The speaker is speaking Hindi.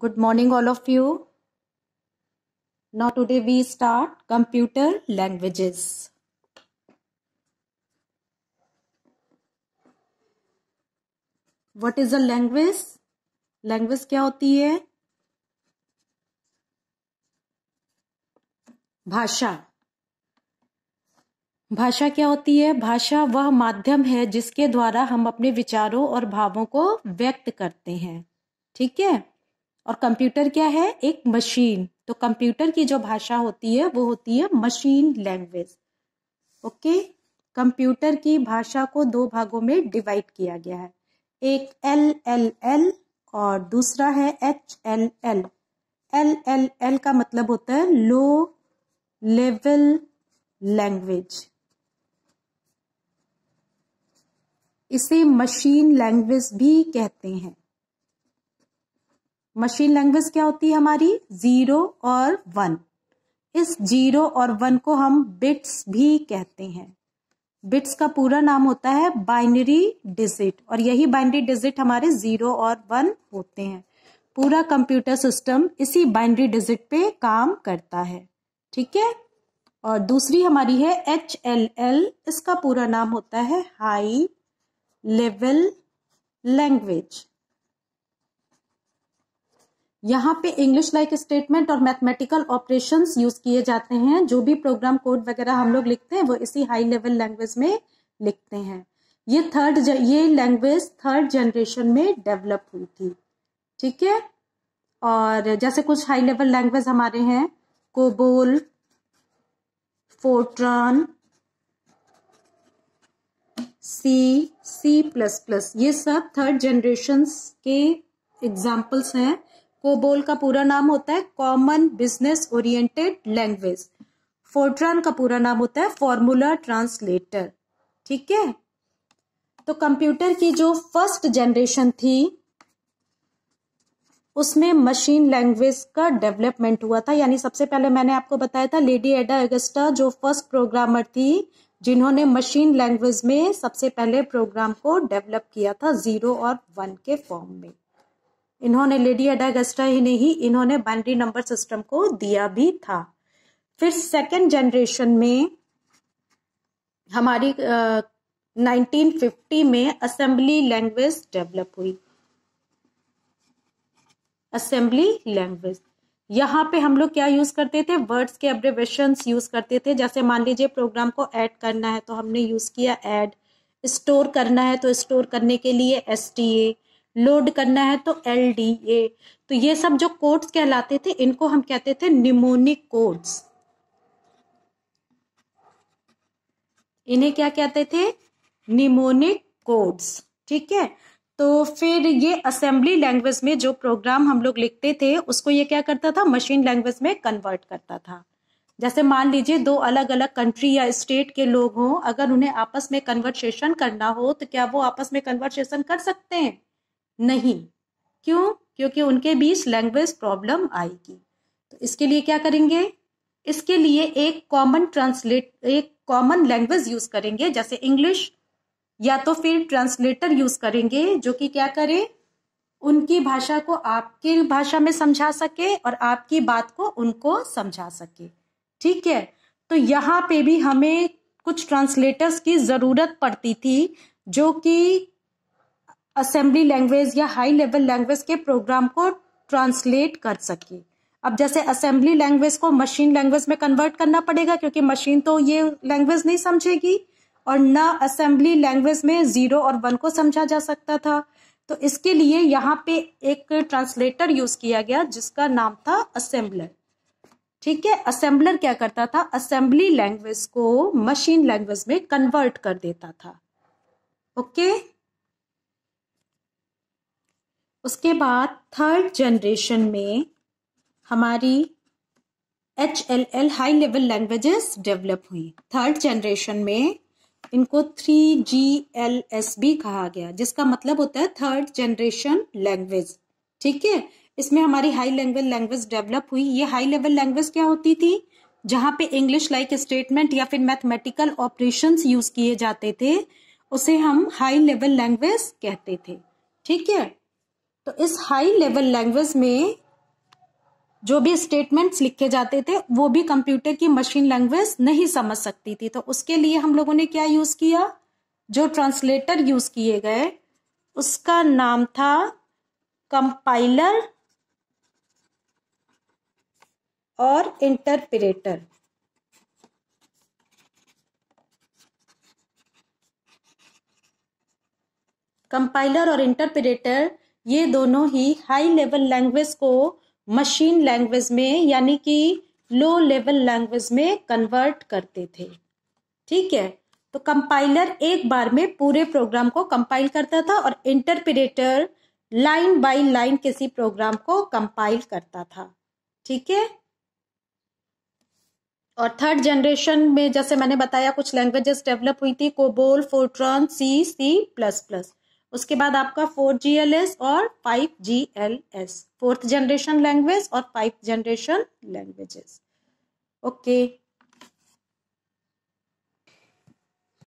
Good morning, all of you. Now today we start computer languages. What is a language? Language क्या होती है? भाषा. भाषा क्या होती है? भाषा वह माध्यम है जिसके द्वारा हम अपने विचारों और भावों को व्यक्त करते हैं. ठीक है. और कंप्यूटर क्या है? एक मशीन. तो कंप्यूटर की जो भाषा होती है वो होती है मशीन लैंग्वेज. ओके. कंप्यूटर की भाषा को दो भागों में डिवाइड किया गया है. एक LLL और दूसरा है HLL. LLL का मतलब होता है लो लेवल लैंग्वेज. इसे मशीन लैंग्वेज भी कहते हैं. मशीन लैंग्वेज क्या होती है हमारी? 0 और 1. इस 0 और 1 को हम बिट्स भी कहते हैं. बिट्स का पूरा नाम होता है बाइनरी डिजिट और यही बाइनरी डिजिट हमारे 0 और 1 होते हैं. पूरा कंप्यूटर सिस्टम इसी बाइनरी डिजिट पे काम करता है. ठीक है. और दूसरी हमारी है HLL. इसका पूरा नाम होता है हाई लेवल लैंग्वेज. यहाँ पे इंग्लिश लाइक स्टेटमेंट और मैथमेटिकल ऑपरेशंस यूज किए जाते हैं. जो भी प्रोग्राम कोड वगैरह हम लोग लिखते हैं वो इसी हाई लेवल लैंग्वेज में लिखते हैं. ये लैंग्वेज थर्ड जनरेशन में डेवलप हुई थी. ठीक है. और जैसे कुछ हाई लेवल लैंग्वेज हमारे हैं कोबोल, फोर्ट्रान, C++. ये सब थर्ड जनरेशन के एग्जाम्पल्स हैं. कोबोल का पूरा नाम होता है common business oriented language. Fortran का पूरा नाम होता है फॉर्मूला ट्रांसलेटर. ठीक है. तो कंप्यूटर की जो फर्स्ट जनरेशन थी उसमें मशीन लैंग्वेज का डेवलपमेंट हुआ था. यानी सबसे पहले मैंने आपको बताया था लेडी एडा अगस्टा जो फर्स्ट प्रोग्रामर थी जिन्होंने मशीन लैंग्वेज में सबसे पहले प्रोग्राम को डेवलप किया था 0 और 1 के फॉर्म में. इन्होंने लेडी एडा अगस्टा ही नहीं, इन्होंने बाइनरी नंबर सिस्टम को दिया भी था. फिर सेकेंड जनरेशन में हमारी 1950 में असेंबली लैंग्वेज डेवलप हुई. Assembly language. यहाँ पे हम लोग क्या यूज करते थे? वर्ड्स के एब्रिविएशंस यूज करते थे. जैसे मान लीजिए प्रोग्राम को ऐड करना है तो हमने यूज किया ऐड. स्टोर करना है तो स्टोर करने के लिए STA. लोड करना है तो LDA. तो ये सब जो कोड्स कहलाते थे इनको हम कहते थे निमोनिक कोड्स. इन्हें क्या कहते थे? Mnemonic codes. ठीक है. तो फिर ये असेंबली लैंग्वेज में जो प्रोग्राम हम लोग लिखते थे उसको ये क्या करता था? मशीन लैंग्वेज में कन्वर्ट करता था. जैसे मान लीजिए दो अलग अलग कंट्री या स्टेट के लोग हों, अगर उन्हें आपस में कन्वर्सेशन करना हो तो क्या वो आपस में कन्वर्सेशन कर सकते हैं? नहीं. क्यों? क्योंकि उनके बीच लैंग्वेज प्रॉब्लम आएगी. तो इसके लिए क्या करेंगे? इसके लिए एक कॉमन लैंग्वेज यूज करेंगे जैसे इंग्लिश, या तो फिर ट्रांसलेटर यूज करेंगे जो कि क्या करे? उनकी भाषा को आपकी भाषा में समझा सके और आपकी बात को उनको समझा सके. ठीक है. तो यहाँ पे भी हमें कुछ ट्रांसलेटर्स की जरूरत पड़ती थी जो कि असेंबली लैंग्वेज या हाई लेवल लैंग्वेज के प्रोग्राम को ट्रांसलेट कर सके. अब जैसे असेंबली लैंग्वेज को मशीन लैंग्वेज में कन्वर्ट करना पड़ेगा क्योंकि मशीन तो ये लैंग्वेज नहीं समझेगी और ना असेंबली लैंग्वेज में 0 और 1 को समझा जा सकता था. तो इसके लिए यहाँ पे एक ट्रांसलेटर यूज किया गया जिसका नाम था असेंबलर. ठीक है. असेंबलर क्या करता था? असेंबली लैंग्वेज को मशीन लैंग्वेज में कन्वर्ट कर देता था. ओके. उसके बाद थर्ड जनरेशन में हमारी HLL high level languages develop हुई. थर्ड जनरेशन में इनको 3GLS भी कहा गया जिसका मतलब होता है थर्ड जनरेशन लैंग्वेज. ठीक है. इसमें हमारी हाई लेवल लैंग्वेज डेवलप हुई. ये हाई लेवल लैंग्वेज क्या होती थी? जहां पे इंग्लिश लाइक स्टेटमेंट या फिर मैथमेटिकल ऑपरेशंस यूज किए जाते थे उसे हम हाई लेवल लैंग्वेज कहते थे. ठीक है. तो इस हाई लेवल लैंग्वेज में जो भी स्टेटमेंट्स लिखे जाते थे वो भी कंप्यूटर की मशीन लैंग्वेज नहीं समझ सकती थी। तो उसके लिए हम लोगों ने क्या यूज किया, जो ट्रांसलेटर यूज किए गए उसका नाम था कंपाइलर और इंटरप्रेटर। कंपाइलर और इंटरप्रेटर ये दोनों ही हाई लेवल लैंग्वेज को मशीन लैंग्वेज में यानी कि लो लेवल लैंग्वेज में कन्वर्ट करते थे। ठीक है, तो कंपाइलर एक बार में पूरे प्रोग्राम को कंपाइल करता था और इंटरप्रेटर लाइन बाय लाइन किसी प्रोग्राम को कंपाइल करता था। ठीक है, और थर्ड जनरेशन में जैसे मैंने बताया कुछ लैंग्वेजेस डेवलप हुई थी, कोबोल, फोर्ट्रॉन, C++। उसके बाद आपका 4GLS और 5GLS, फोर्थ जनरेशन लैंग्वेज और 5th जनरेशन लैंग्वेजेस। ओके।